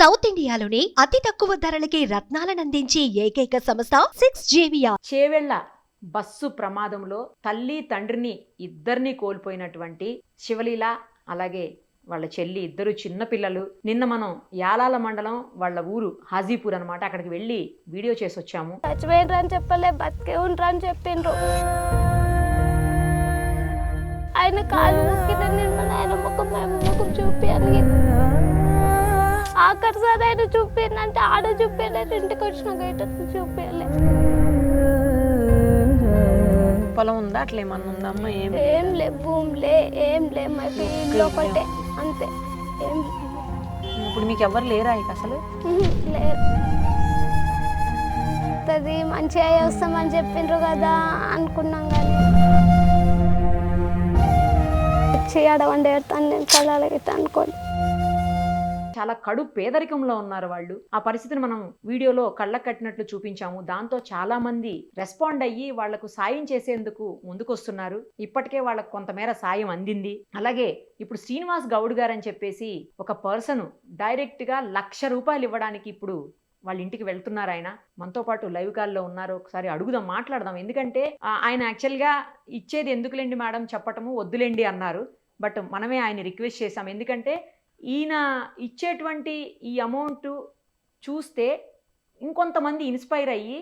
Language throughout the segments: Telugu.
సౌత్ ఇండియాలోని అతి తక్కువ ధరలకి రత్నాలనందించే ఏకైక సంస్థ 6JVR. చేవెళ్ల బస్సు ప్రమాదంలో తల్లి తండ్రిని ఇద్దరిని కోల్పోయినటువంటి శివలీల అలాగే వాళ్ళ చెల్లి ఇద్దరు చిన్న పిల్లలు నిన్న మనం యాలాల మండలం వాళ్ళ ఊరు హాజీపూర్ అనమాట అక్కడికి వెళ్ళి వీడియో చేసి వచ్చాము. చచ్చిపోయినరు అని చెప్పలే, బతికే ఉంటారు అని చెప్పిండ్రు. ఆయన కాలు మొక్కిన నిర్మల ఆయన ముఖం చూపించాలి. ఆఖరి సార్ ఆయన చూపించంటే ఆడ చూపించలేదు, ఇంటికి వచ్చిన గైట చూపించలే. పొలం ఉందా అట్లా ఏమన్నా ఉందమ్మా? ఏం లే, భూమిలే ఏం లే, మా ఇల్లు ఒకటే అంతే. ఏం ఇప్పుడు మీకు ఎవరు లేరా ఇక అసలు? లేదు. అది మంచిగా వస్తామని చెప్పిండ్రు కదా అనుకున్నాం, కానీ చేయడం ఏడుతాను నేను కళాలి గిట్ట అనుకోండి. చాలా కడు పేదరికంలో ఉన్నారు వాళ్ళు. ఆ పరిస్థితిని మనం వీడియోలో కళ్ళకు కట్టినట్లు చూపించాము. దాంతో చాలా మంది రెస్పాండ్ అయ్యి వాళ్లకు సాయం చేసేందుకు ముందుకొస్తున్నారు. ఇప్పటికే వాళ్ళకు కొంతమేర సాయం అందింది. అలాగే ఇప్పుడు శ్రీనివాస్ గౌడ్ గారు అని చెప్పేసి ఒక పర్సన్ డైరెక్ట్ గా ₹1,00,000 ఇవ్వడానికి ఇప్పుడు వాళ్ళ ఇంటికి వెళ్తున్నారు. ఆయన మనతో పాటు లైవ్ కాల్లో ఉన్నారు. ఒకసారి అడుగుదాం, మాట్లాడదాం. ఎందుకంటే ఆయన యాక్చువల్గా ఇచ్చేది ఎందుకులేండి మేడం చెప్పటము వద్దులేండి అన్నారు. బట్ మనమే ఆయన రిక్వెస్ట్ చేశాం. ఎందుకంటే ఈయన ఇచ్చేటువంటి ఈ అమౌంట్ చూస్తే ఇంకొంతమంది ఇన్స్పైర్ అయ్యి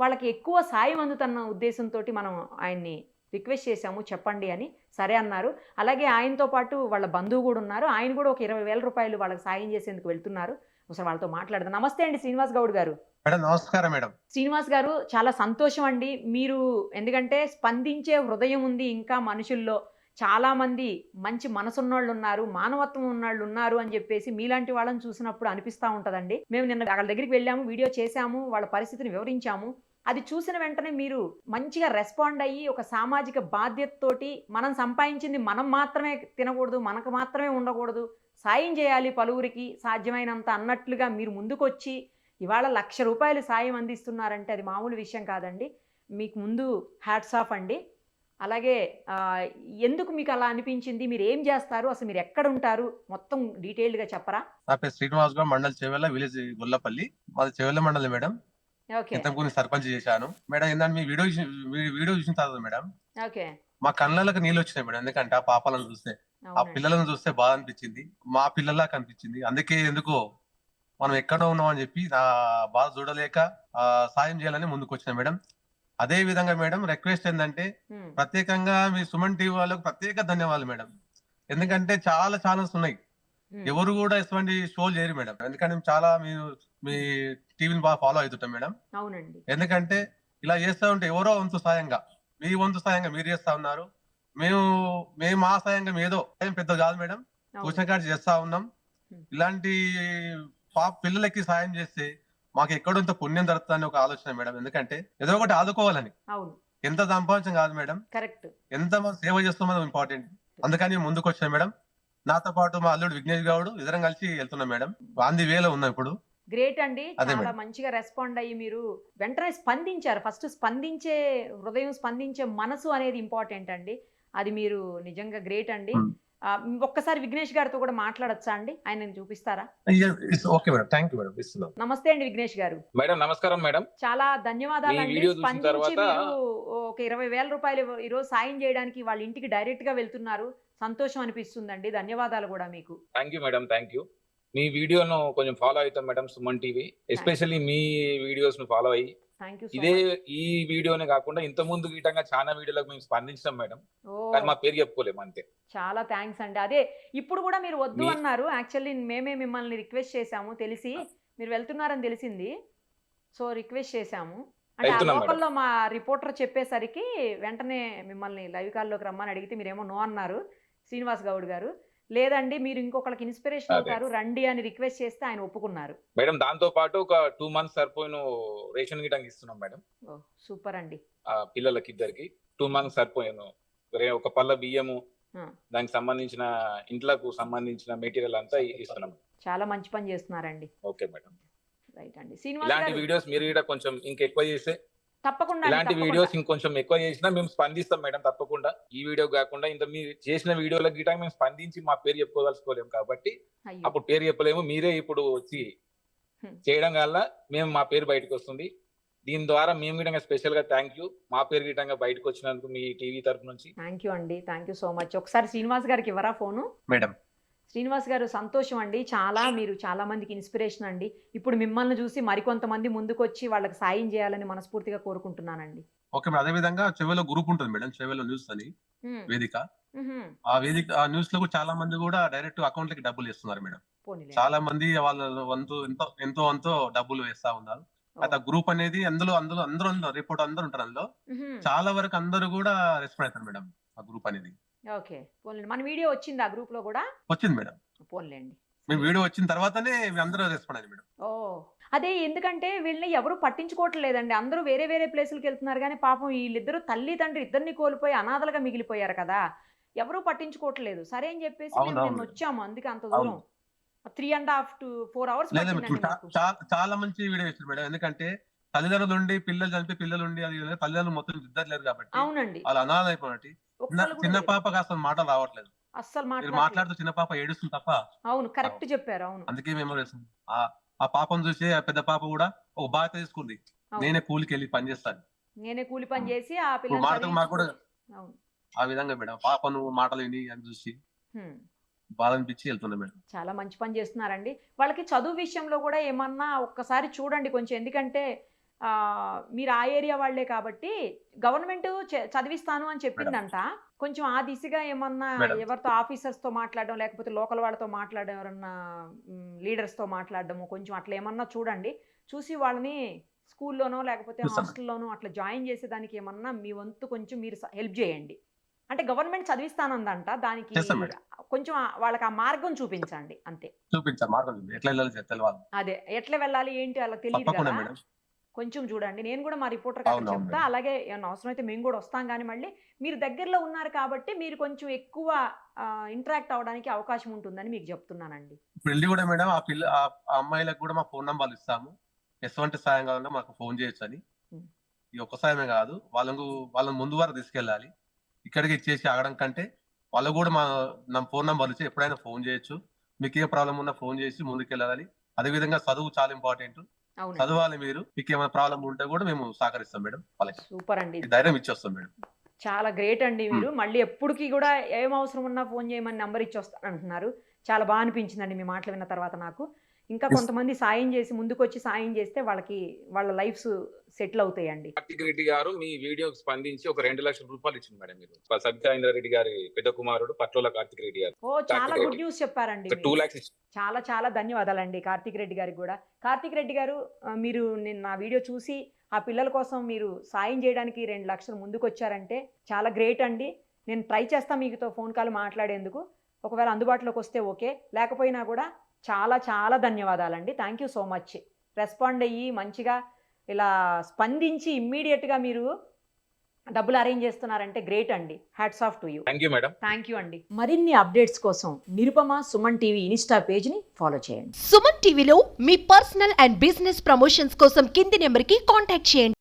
వాళ్ళకి ఎక్కువ సాయం అందుతున్న ఉద్దేశంతో మనం ఆయన్ని రిక్వెస్ట్ చేశాము, చెప్పండి అని. సరే అన్నారు. అలాగే ఆయనతో పాటు వాళ్ళ బంధువు కూడా ఉన్నారు. ఆయన కూడా ఒక ₹20,000 వాళ్ళకి సాయం చేసేందుకు వెళ్తున్నారు. ఒకసారి వాళ్ళతో మాట్లాడదాం. నమస్తే అండి శ్రీనివాస్ గౌడ్ గారు. మేడం నమస్కారం. మేడం శ్రీనివాస్ గారు, చాలా సంతోషం అండి మీరు, ఎందుకంటే స్పందించే హృదయం ఉంది ఇంకా మనుషుల్లో. చాలా మంది మంచి మనసున్నోళ్ళు ఉన్నారు, మానవత్వం ఉన్నోళ్ళు ఉన్నారు అని చెప్పేసి మీలాంటి వాళ్ళని చూసినప్పుడు అనిపిస్తూ ఉంటుందండి. మేము నిన్న వాళ్ళ దగ్గరికి వెళ్ళాము, వీడియో చేశాము, వాళ్ళ పరిస్థితిని వివరించాము. అది చూసిన వెంటనే మీరు మంచిగా రెస్పాండ్ అయ్యి ఒక సామాజిక బాధ్యతతోటి మనం సంపాదించింది మనం మాత్రమే తినకూడదు, మనకు మాత్రమే ఉండకూడదు, సాయం చేయాలి పలువురికి సాధ్యమైనంత అన్నట్లుగా మీరు ముందుకొచ్చి ఇవాళ ₹1,00,000 సాయం అందిస్తున్నారంటే అది మామూలు విషయం కాదండి. మీకు ముందు హ్యాట్స్ ఆఫ్ అండి. అలాగే ఎందుకు మీకు అలా అనిపించింది, మీరు ఏం చేస్తారు, అసలు మీరు ఎక్కడ ఉంటారు, మొత్తం డీటెయిల్డ్గా చెప్పరా? నా పేరు శ్రీనివాస్ గౌడ్, మండల్ చేవెళ్ళ, విలేజ్ గొల్లపల్లి. మాది చేవెళ్ళ మండలం మేడం. ఇంతకు సర్పంచ్ చేశాను మేడం. ఏంటంటే మీ వీడియో చూసిన తర్వాత మేడం మా కళ్ళలకు నీళ్ళు వచ్చినాయి మేడం. ఎందుకంటే ఆ పాపలను చూస్తే, ఆ పిల్లలను చూస్తే బాధ అనిపించింది, మా పిల్లలా కనిపించింది. అందుకే ఎందుకో మనం ఎక్కడ ఉన్నాం అని చెప్పి ఆ బాధ చూడలేక సాయం చేయాలని ముందుకు వచ్చిన మేడం. అదే విధంగా మేడం రిక్వెస్ట్ ఏంటంటే ప్రత్యేకంగా మీ సుమన్ టీవీ వాళ్ళకు ప్రత్యేక ధన్యవాదాలు మేడం. ఎందుకంటే చాలా ఛానల్స్ ఉన్నాయి, ఎవరు కూడా ఇటువంటి షోలు చేయరు మేడం. ఎందుకంటే చాలా మీ టీవీని బాగా ఫాలో అవుతుంటాం మేడం. అవునండి. ఎందుకంటే ఇలా చేస్తా ఉంటే ఎవరో వంతు సాయంగా, మీ వంతు సాయంగా మీరు చేస్తా ఉన్నారు. మేము ఆ సాయంగా ఏదో పెద్ద కాదు మేడం, చూసిన కాడి చేస్తా ఉన్నాం. ఇలాంటి పిల్లలకి సాయం చేస్తే మాకు ఎక్కడంత పుణ్యం దొరుకుతుందని ఒక ఆలోచన మేడం. ఎందుకంటే ఏదో ఒకటి ఆదుకోవాలని. ఎంత సంపాదించం కాదు మేడం, కరెక్ట్, ఎంత సేవ చేస్తున్నాం ఇంపార్టెంట్. అందుకని ముందుకు వచ్చాను మేడం. నాతో పాటు మా అల్లుడు విఘ్నేష్ గౌడ్, ఇద్దరం కలిసి వెళ్తున్నాం మేడం. గాంధీ వేలో ఉన్నాం ఇప్పుడు. గ్రేట్ అండి, చాలా మంచిగా రెస్పాండ్ అయ్యి మీరు వెంటనే స్పందించారు. ఫస్ట్ స్పందించే హృదయం, స్పందించే మనసు అనేది ఇంపార్టెంట్ అండి. అది మీరు నిజంగా గ్రేట్ అండి. ఒక్కసారి విఘ్నేష్ గారితో కూడా మాట్లాడొచ్చా అండి, ఆయన చూపిస్తారా? నమస్తే అండి విఘ్నేష్ గారు. మేడం నమస్కారం మేడం. చాలా ధన్యవాదాలు అండి. స్పందించి మీరు ఒక ₹20,000 ఈరోజు సాయం చేయడానికి వాళ్ళ ఇంటికి డైరెక్ట్ గా వెళ్తున్నారు. సంతోషం అనిపిస్తుందండి. ధన్యవాదాలు కూడా మీకు. Thank you madam, thank you. మీ వీడియోను కొంచెం ఫాలో అవుతాం మేడం, సుమన్ టీవీ ఎస్పెషల్లీ మీ వీడియోస్ ను ఫాలో అయ్యి. ఇదే ఈ వీడియోనే కాకుండా ఇంత ముందు గీటంగా చాలా వీడియోలకు మేము స్పందించాం మేడం, కానీ మా పేరు చెప్పుకోలేము అంతే. చాలా థ్యాంక్స్ అండి. అదే ఇప్పుడు కూడా మీరు వద్దు అన్నారు. యాక్చువల్లీ మేమే మిమ్మల్ని రిక్వెస్ట్ చేశాము, తెలిసి మీరు వెళ్తున్నారని తెలిసింది, సో రిక్వెస్ట్ చేశాము. అంటే ఆ లోకల్లో మా రిపోర్టర్ చెప్పేసరికి వెంటనే మిమ్మల్ని లైవ్ కాల్లోకి రమ్మని అడిగితే మీరేమో నో అన్నారు శ్రీనివాస్ గౌడ్ గారు. లేదండి మీరు ఇంకొకరికి ఇన్స్పిరేషన్ అవుతారు రండి అని రిక్వెస్ట్ చేస్తే ఆయన ఒప్పుకున్నారు మేడం. దాంతో పాటు ఒక 2 months సరిపోయిన రేషన్ గిటంగా ఇస్తున్నాం మేడం. సూపర్ అండి. పిల్లలకి ఇద్దరికి 2 months సరిపోయాను. ఒక పళ్ళ బియ్యము, దానికి సంబంధించిన ఇంట్లకు సంబంధించిన మెటీరియల్ అంతా ఇస్తున్నాం. చాలా మంచి పని చేస్తున్నారండి. ఓకే మేడం, రైట్ అండి. ఇలాంటి వీడియోస్ మీరు కూడా కొంచెం ఇంకెక్కువ చేస్తే, తప్పకుండా ఇలాంటి వీడియోస్ ఇంకొంచెం ఎక్కువ చేసినా మేము స్పందిస్తాం మేడం, తప్పకుండా. ఈ వీడియో కాకుండా ఇంత మీరు చేసిన వీడియోల గిటా మేము స్పందించి మా పేరు చెప్పుకోదలుచుకోలేము కాబట్టి అప్పుడు పేరు చెప్పలేము. మీరే ఇప్పుడు వచ్చి చేయడం వల్ల మేము మా పేరు బయటకు వస్తుంది. దీని ద్వారా మేము గిటంగా స్పెషల్ గా థ్యాంక్ యూ, మా పేరు గిటంగా బయటకు వచ్చినందుకు మీ టీవీ తరపు నుంచి. థ్యాంక్ యూ అండి, థ్యాంక్ యూ సో మచ్. ఒకసారి శ్రీనివాస్ గారికి ఇవ్వరా ఫోను? మేడం శ్రీనివాస్ గారు సంతోషం అండి, మీరు చాలా మందికి ఇన్స్పిరేషన్ అండి. ఇప్పుడు మిమ్మల్ని చూసి మరికొంతమంది ముందుకు వచ్చి వాళ్ళకి సాయం చేయాలని మనస్ఫూర్తిగా కోరుకుంటున్నానండి. Okay madam. అదే విధంగా చెవిలో గ్రూప్ ఉంటుంది మేడం, చెవిలో న్యూస్ అని వేదిక. ఆ వేదిక ఆ న్యూస్ లో కూడా చాలా మంది కూడా డైరెక్ట్ అకౌంట్ లకి డబ్బులు వేస్తున్నారు మేడం. చాలా మంది వాళ్ళ వంతు ఎంతో డబ్బులు వేస్తా ఉన్నారు. అయితే ఆ గ్రూప్ అనేది అందరూ రిపోర్ట్ అందరూ ఉంటారు అందులో. చాలా వరకు అందరూ కూడా రెస్పాండ్ అవుతారు మేడం ఆ గ్రూప్ అనేది. ఓకే, పోన్లేండి. మన వీడియో వచ్చింది ఆ గ్రూప్ లో కూడా? వచ్చింది మేడం. పోన్లేండి, మేము వీడియో వచ్చిన తర్వాతనే అందరూ రెస్పాండ్ అయ్యింది మేడం. ఓ అదే, ఎందుకంటే వీళ్ళని ఎవరు పట్టించుకోవట్లేదండి. అందరూ వేరే వేరే ప్లేసులకు వెళ్తున్నారు, కానీ పాపం వీళ్ళిద్దరూ తల్లి తండ్రి ఇద్దరిని కోల్పోయి అనాథలుగా మిగిలిపోయారు కదా, ఎవరు పట్టించుకోవట్లేదు. సరే అని చెప్పేసి మేము వచ్చాము, అందుకే అంత దూరం 3.5 to 4 hours. చాలా మంచి వీడియో ఇస్తారు మేడం. ఎందుకంటే తల్లిదండ్రులు ఉండి పిల్లలు చనిపోయి పిల్లలు ఉండి అది తల్లిదండ్రులు మొత్తం ఇద్దరు లేరు కాబట్టి అవునండి, వాళ్ళు అనాథ అయిపోయినట్టు. చిన్న పాప అసలు మాటలు రావట్లేదు, అస్సలు మాట్లాడుతూ చిన్న పాప ఏడుస్తుంది తప్ప. అవును, కరెక్ట్ చెప్పారు. అవును, అందుకే మేము ఆ పాపను చూసి ఆ పెద్ద పాప కూడా ఒక బాధ్యత తీసుకుంది, నేనే కూలికి వెళ్ళి పని చేస్తాను, నేనే కూలి పని చేసి ఆ పిల్లలు మాకు కూడా ఆ విధంగా మేడం పాపను మాటలు విని అని చూసి బాధ అనిపించి వెళ్తున్నా మేడం. చాలా మంచి పని చేస్తున్నారండి. వాళ్ళకి చదువు విషయంలో కూడా ఏమన్నా ఒక్కసారి చూడండి కొంచెం, ఎందుకంటే మీరు ఆ ఏరియా వాళ్లే కాబట్టి గవర్నమెంట్ చదివిస్తాను అని చెప్పిందంట. కొంచెం ఆ దిశగా ఏమన్నా ఎవరితో ఆఫీసర్స్ తో మాట్లాడడం, లేకపోతే లోకల్ వాళ్ళతో మాట్లాడడం, ఎవరన్నా లీడర్స్ తో మాట్లాడడము, కొంచెం అట్లా ఏమన్నా చూడండి. చూసి వాళ్ళని స్కూల్లోనో లేకపోతే హాస్టల్లోనో అట్లా జాయిన్ చేసేదానికి ఏమన్నా మీ వంతు కొంచెం మీరు హెల్ప్ చేయండి. అంటే గవర్నమెంట్ చదివిస్తానందంట, దానికి కొంచెం వాళ్ళకి ఆ మార్గం చూపించండి అంతే. అదే ఎట్లా వెళ్ళాలి ఏంటి వాళ్ళకి తెలియదు కదా, కొంచెం చూడండి. నేను కూడా మా రిపోర్టర్ గారికి చెప్తా, అలాగే ఏమన్నా అవసరం అయితే మేము కూడా వస్తాం. కానీ మళ్ళీ మీరు దగ్గరలో ఉన్నారు కాబట్టి మీరు కొంచెం ఎక్కువ ఇంటరాక్ట్ అవడానికి అవకాశం ఉంటుందని మీకు చెప్తున్నానండి. పెళ్లి కూడా మేడం ఆ అమ్మాయిలకు కూడా మా ఫోన్ నంబర్లు ఇస్తాము, ఎటువంటి సాయం కావాలన్నా మాకు ఫోన్ చేయొచ్చు అని. ఈ ఒక్క సాయమే కాదు, వాళ్ళని ముందు వరకు తీసుకెళ్ళాలి. ఇక్కడికి ఇచ్చేసి ఆగడం కంటే వాళ్ళు కూడా నా ఫోన్ నంబర్లు ఇచ్చి ఎప్పుడైనా ఫోన్ చేయొచ్చు, మీకు ఏ ప్రాబ్లం ఉన్నా ఫోన్ చేసి ముందుకెళ్ళాలి. అదే విధంగా చదువు చాలా ఇంపార్టెంట్, చదవాలి. మీరు మీకు ఏమైనా ప్రాబ్లం ఉంటే కూడా మేము సహకరిస్తాం మేడం, వాళ్ళకి సూపర్ అండి, ధైర్యం ఇచ్చేస్తాం మేడం. చాలా గ్రేట్ అండి మీరు. మళ్ళీ ఎప్పటికీ కూడా ఏం అవసరం ఉన్నా ఫోన్ చేయమని నెంబర్ ఇచ్చి వస్తాను అంటున్నారు. చాలా బాగా అనిపించిందండి మీ మాటలు విన్న తర్వాత నాకు. ఇంకా కొంతమంది సాయం చేసి ముందుకు వచ్చి సాయం చేస్తే వాళ్ళ లైఫ్స్ సెటిల్ అవుతాయండి. కార్తిక్ రెడ్డి గారు మీ వీడియోకి స్పందించి ఒక 2 లక్షల రూపాయలు ఇచ్చింది మేడం. మీరు సబితా ఇంద్రారెడ్డి గారి పెద్ద కుమారుడు పట్లోల కార్తిక్ రెడ్డి గారు. ఓ చాలా గుడ్ న్యూస్ చెప్పారండి. 2 lakhs. చాలా చాలా ధన్యవాదాలండి కార్తిక్ రెడ్డి గారికి కూడా. కార్తిక్ రెడ్డి గారు, మీరు నిన్న నా వీడియో చూసి ఆ పిల్లల కోసం మీరు సాయం చేయడానికి 2 లక్షలు ముందుకు వచ్చారంటే చాలా గ్రేట్ అండి. నేను ట్రై చేస్తాను మీతో ఫోన్ కాల్ మాట్లాడేందుకు, ఒకవేళ అందుబాటులోకి వస్తే ఓకే, లేకపోయినా కూడా చాలా చాలా ధన్యవాదాలండి. Thank you so much. Respond అయ్యి మంచిగా ఇలా స్పందించి ఇమ్మీడియట్గా మీరు డబ్బులు అరేంజ్ చేస్తున్నారంటే గ్రేట్ అండి. Hats off to you. Thank you madam. Thank you అండి. మరిన్ని అప్డేట్స్ కోసం నిరుపమ సుమన్ టీవీ ఇన్స్టా పేజ్ని ఫాలో చేయండి. సుమన్ టీవీలో మీ పర్సనల్ అండ్ బిజినెస్ ప్రమోషన్స్ కోసం కింది నెంబర్కి కాంటాక్ట్ చేయండి.